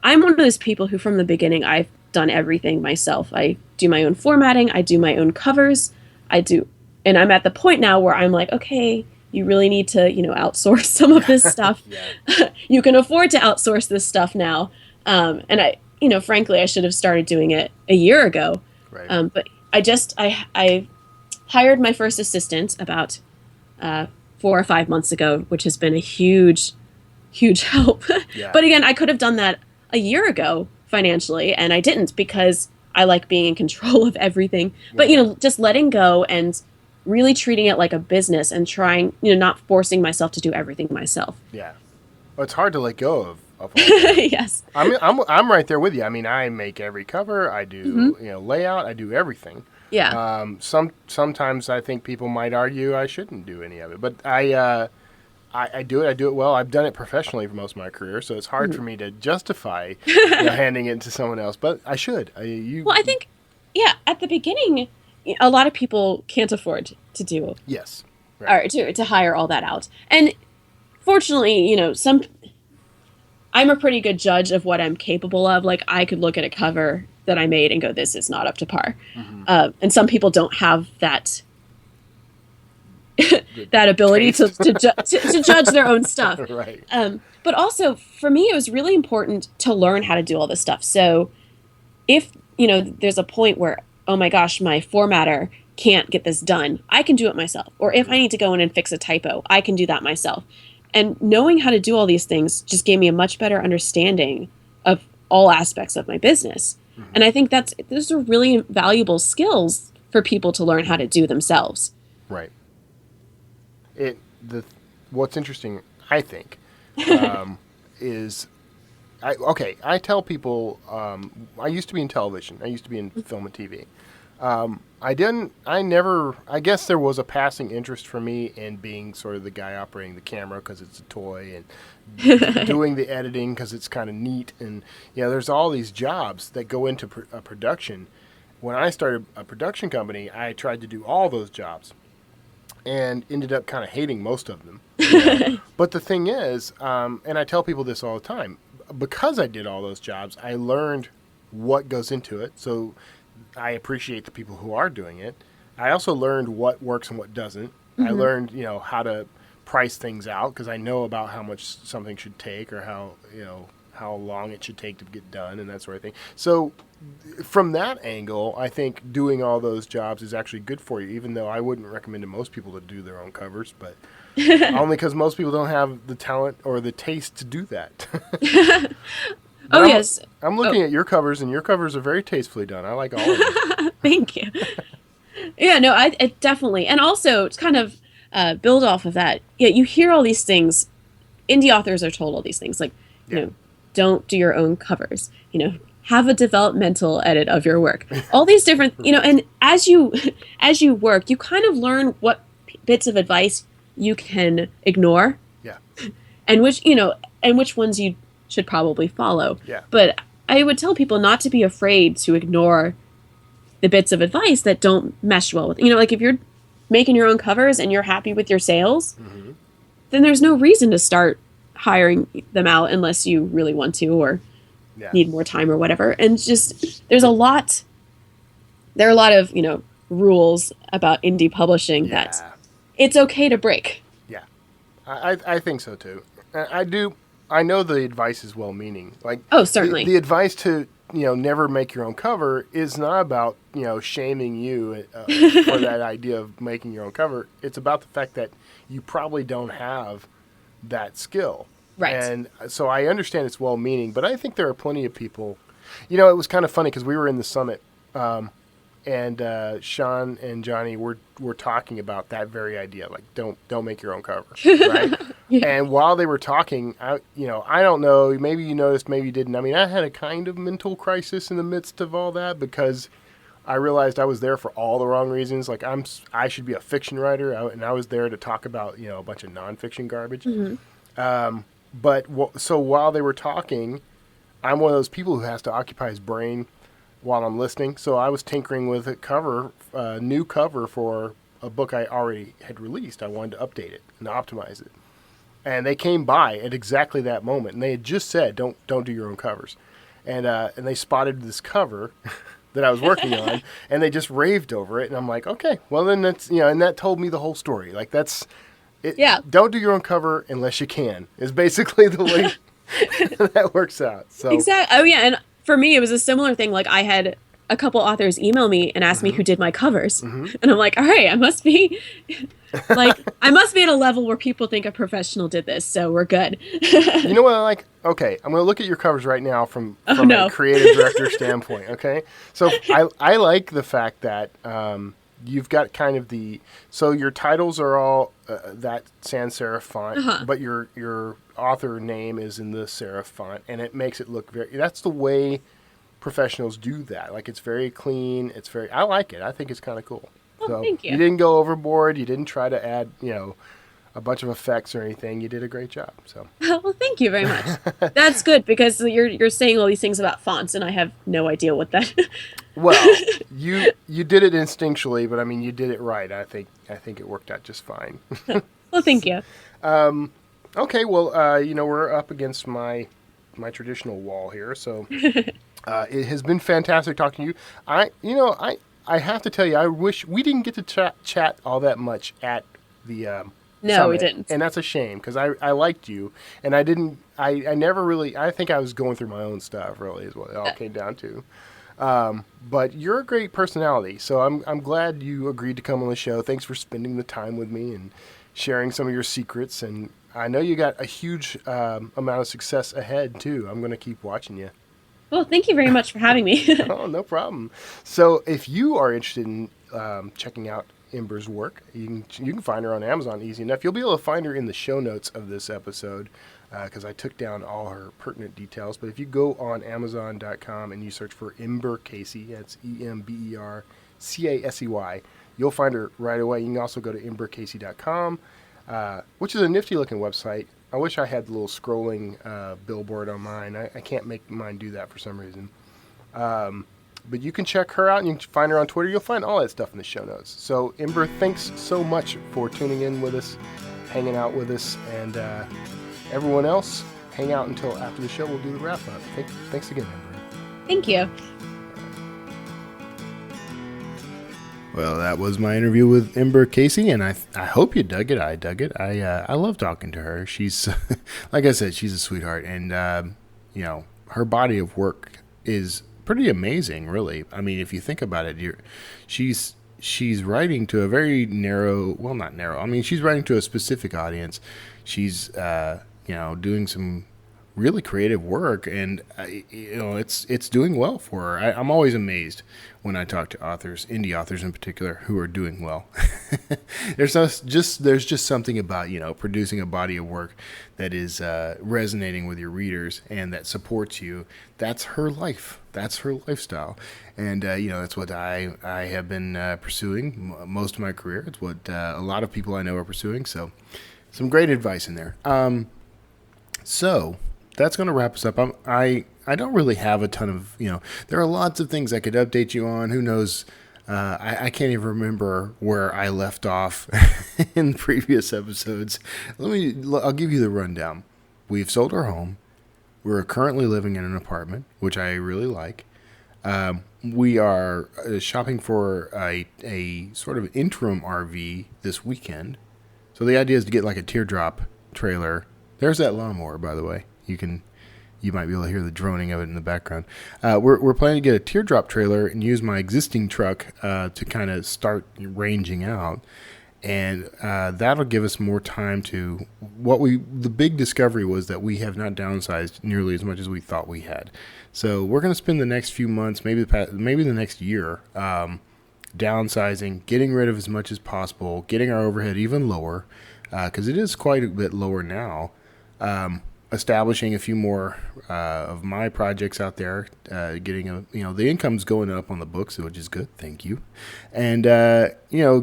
one of those people who from the beginning I've done everything myself. I do my own formatting. I do my own covers. And I'm at the point now where I'm like, okay, you really need to, outsource some of this stuff. You can afford to outsource this stuff now. And frankly, I should have started doing it a year ago. Right. But I hired my first assistant about 4 or 5 months ago, which has been a huge, huge help. But again, I could have done that a year ago financially, and I didn't because I like being in control of everything. But, just letting go and really treating it like a business and trying, not forcing myself to do everything myself. Yeah. Well, it's hard to let go of all that. Yes. I'm right there with you. I mean, I make every cover. I do, layout. I do everything. Yeah. Sometimes I think people might argue I shouldn't do any of it, but I do it. I do it well. I've done it professionally for most of my career, so it's hard for me to justify handing it to someone else. But I should. Well, I think, at the beginning, a lot of people can't afford to do. Yes. Right. Or to hire all that out, and fortunately, I'm a pretty good judge of what I'm capable of. Like, I could look at a cover that I made and go, this is not up to par. Mm-hmm. And some people don't have that that ability to judge their own stuff. Right. But also, for me, it was really important to learn how to do all this stuff. So if, there's a point where, oh my gosh, my formatter can't get this done, I can do it myself. Or if I need to go in and fix a typo, I can do that myself. And knowing how to do all these things just gave me a much better understanding of all aspects of my business. Mm-hmm. And I think those are really valuable skills for people to learn how to do themselves. Right. What's interesting, I think, is I tell people, I used to be in television. I used to be in film and TV. I guess there was a passing interest for me in being sort of the guy operating the camera because it's a toy and doing the editing because it's kind of neat. And, there's all these jobs that go into a production. When I started a production company, I tried to do all those jobs and ended up kind of hating most of them. But the thing is, and I tell people this all the time, because I did all those jobs, I learned what goes into it. So I appreciate the people who are doing it. I also learned what works and what doesn't. I learned, how to price things out because I know about how much something should take or how long it should take to get done and that sort of thing. So from that angle, I think doing all those jobs is actually good for you, even though I wouldn't recommend to most people to do their own covers, but only because most people don't have the talent or the taste to do that. Yes. I'm looking at your covers, and your covers are very tastefully done. I like all of them. Thank you. Yeah, no, I definitely. And also, to kind of build off of that, you hear all these things. Indie authors are told all these things, like, don't do your own covers. Have a developmental edit of your work. All these different, and as you work, you kind of learn what bits of advice you can ignore. Yeah. And which ones you should probably follow. Yeah. But I would tell people not to be afraid to ignore the bits of advice that don't mesh well with, like if you're making your own covers and you're happy with your sales, then there's no reason to start hiring them out unless you really want to or need more time or whatever. And just, there are a lot of, rules about indie publishing that it's okay to break. Yeah. I think so too. I know the advice is well-meaning. Like, oh, certainly. The advice to, never make your own cover is not about, shaming you for that idea of making your own cover. It's about the fact that you probably don't have that skill. Right. And so I understand it's well-meaning, but I think there are plenty of people. It was kind of funny because we were in the summit, and Sean and Johnny were talking about that very idea, like don't make your own cover, right? And while they were talking, I don't know, maybe you noticed, maybe you didn't. I mean, I had a kind of mental crisis in the midst of all that because I realized I was there for all the wrong reasons. Like I should be a fiction writer, and I was there to talk about a bunch of nonfiction garbage. So while they were talking, I'm one of those people who has to occupy his brain while I'm listening. So I was tinkering with a new cover for a book I already had released. I wanted to update it and optimize it. And they came by at exactly that moment, and they had just said, "Don't do your own covers," and they spotted this cover that I was working on, and they just raved over it. And I'm like, okay, well then that's and that told me the whole story. Like that's it. Yeah. Don't do your own cover unless you can. Is basically the way that works out. So exactly. Oh yeah, and for me it was a similar thing. Like I had a couple authors email me and ask me who did my covers, and I'm like, all right, I must be at a level where people think a professional did this, so we're good. You know what I like? Okay, I'm going to look at your covers right now from a creative director standpoint, okay? So I like the fact that you've got kind of so your titles are all that sans serif font, but your author name is in the serif font, and it makes it look that's the way professionals do that. Like, it's very clean. I like it. I think it's kind of cool. Well, so thank you. You didn't go overboard. You didn't try to add, a bunch of effects or anything. You did a great job. So. Well, thank you very much. That's good because you're saying all these things about fonts, and I have no idea what that. Well, you did it instinctually, but I mean, you did it right. I think it worked out just fine. Well, thank you. Okay. Well, we're up against my traditional wall here, so. It has been fantastic talking to you. I have to tell you, I wish we didn't get to chat all that much at the No, summit, we didn't. and that's a shame because I liked you, and I never really. I think I was going through my own stuff. Really, is what it all came down to. But you're a great personality, so I'm glad you agreed to come on the show. Thanks for spending the time with me and sharing some of your secrets. And I know you got a huge amount of success ahead too. I'm going to keep watching you. Well, thank you very much for having me. Oh, no problem. So if you are interested in checking out Ember's work, you can find her on Amazon easy enough. You'll be able to find her in the show notes of this episode because I took down all her pertinent details. But if you go on Amazon.com and you search for Ember Casey, that's EMBER Casey. You'll find her right away. You can also go to embercasey.com, which is a nifty-looking website. I wish I had the little scrolling billboard on mine. I can't make mine do that for some reason. But you can check her out, and you can find her on Twitter. You'll find all that stuff in the show notes. So, Ember, thanks so much for tuning in with us, hanging out with us, and everyone else, hang out until after the show. We'll do the wrap-up. Thanks again, Ember. Thank you. Well, that was my interview with Ember Casey, and I hope you dug it. I dug it. I love talking to her. She's, like I said, she's a sweetheart, and her body of work is pretty amazing, really. I mean, if you think about it, she's writing to a very narrow, well, not narrow. I mean, she's writing to a specific audience. She's doing some really creative work, and it's doing well for her. I'm always amazed when I talk to authors, indie authors in particular, who are doing well. There's just something about producing a body of work that is resonating with your readers and that supports you. That's her life. That's her lifestyle, and that's what I have been pursuing most of my career. It's what a lot of people I know are pursuing. So, some great advice in there. So that's going to wrap us up. I don't really have a ton of, there are lots of things I could update you on. Who knows? I can't even remember where I left off in previous episodes. I'll give you the rundown. We've sold our home. We're currently living in an apartment, which I really like. We are shopping for a sort of interim RV this weekend. So the idea is to get like a teardrop trailer. There's that lawnmower, by the way. You might be able to hear the droning of it in the background. We're planning to get a teardrop trailer and use my existing truck to kind of start ranging out, and that'll give us more time to the big discovery was that we have not downsized nearly as much as we thought we had. So we're going to spend the next few months, maybe the next year, downsizing, getting rid of as much as possible, getting our overhead even lower, because it is quite a bit lower now. Establishing a few more of my projects out there, getting the income's going up on the books, which is good. Thank you. And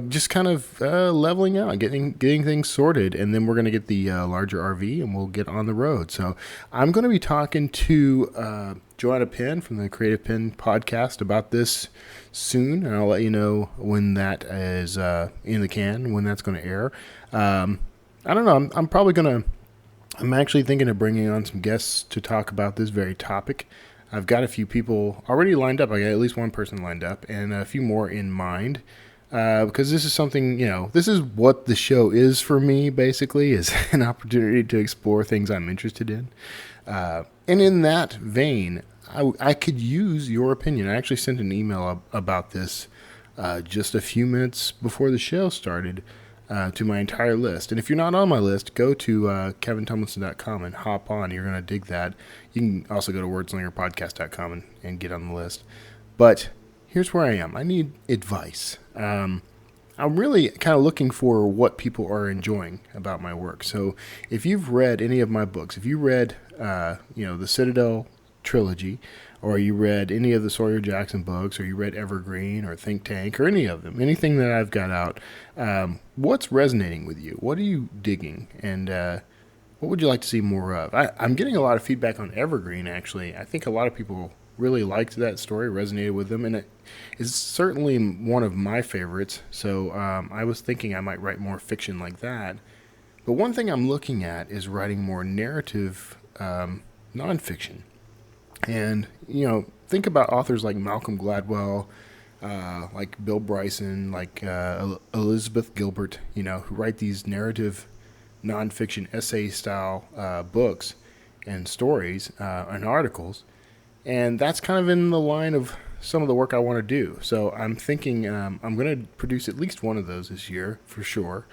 just kind of leveling out, getting things sorted, and then we're going to get the larger RV and we'll get on the road. So I'm going to be talking to Joanna Penn from the Creative Penn podcast about this soon, and I'll let you know when that is in the can, when that's going to air. I don't know. I'm actually thinking of bringing on some guests to talk about this very topic. I've got a few people already lined up. I got at least one person lined up and a few more in mind, because this is something, this is what the show is for me, basically, is an opportunity to explore things I'm interested in. And in that vein, I could use your opinion. I actually sent an email about this just a few minutes before the show started, to my entire list. And if you're not on my list, go to kevintumlinson.com and hop on. You're going to dig that. You can also go to wordslingerpodcast.com and get on the list. But here's where I am. I need advice. I'm really kind of looking for what people are enjoying about my work. So if you've read any of my books, if you read, the Citadel trilogy, or you read any of the Sawyer Jackson books, or you read Evergreen or Think Tank, or any of them, anything that I've got out, what's resonating with you? What are you digging? And what would you like to see more of? I'm getting a lot of feedback on Evergreen, actually. I think a lot of people really liked that story, resonated with them, and it is certainly one of my favorites. So I was thinking I might write more fiction like that. But one thing I'm looking at is writing more narrative nonfiction. And, think about authors like Malcolm Gladwell, like Bill Bryson, like Elizabeth Gilbert, who write these narrative nonfiction essay-style books and stories and articles. And that's kind of in the line of some of the work I want to do. So I'm thinking I'm going to produce at least one of those this year, for sure.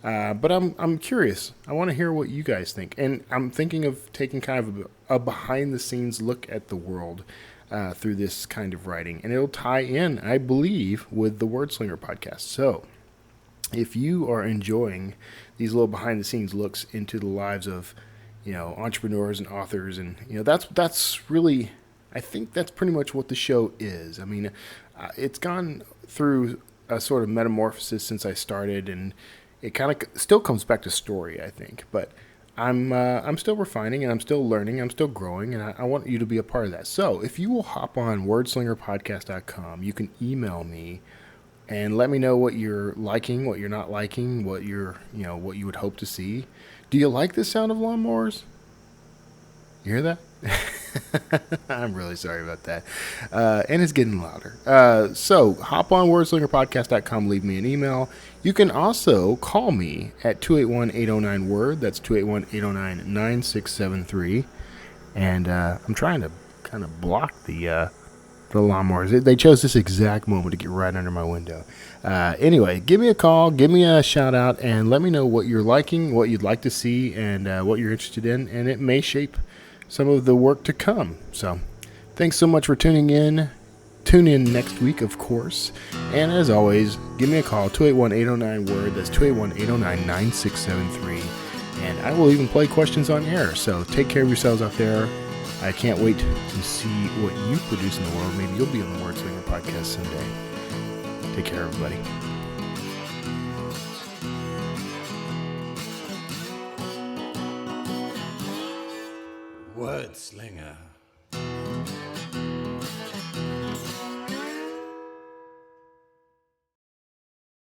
But I'm curious. I want to hear what you guys think. And I'm thinking of taking kind of a behind-the-scenes look at the world through this kind of writing. And it'll tie in, I believe, with the Wordslinger podcast. So if you are enjoying these little behind-the-scenes looks into the lives of, entrepreneurs and authors, and, that's really, I think that's pretty much what the show is. I mean, it's gone through a sort of metamorphosis since I started, and it kind of still comes back to story, I think. But I'm still refining, and I'm still learning, I'm still growing, and I want you to be a part of that. So if you will hop on wordslingerpodcast.com, you can email me and let me know what you're liking, what you're not liking, what what you would hope to see. Do you like the sound of lawnmowers? You hear that? I'm really sorry about that. And it's getting louder. So hop on wordslingerpodcast.com, leave me an email. You can also call me at 281-809-WORD. That's 281-809-9673. And I'm trying to kind of block the lawnmowers. They chose this exact moment to get right under my window. Anyway, give me a call, give me a shout out, and let me know what you're liking, what you'd like to see, and what you're interested in. And it may shape some of the work to come. So thanks so much for tuning in. Tune in next week, of course. And as always, give me a call, 281-809-WORD. That's 281-809-9673. And I will even play questions on air. So take care of yourselves out there. I can't wait to see what you produce in the world. Maybe you'll be on the Word Slinger podcast someday. Take care, everybody. Word Slinger.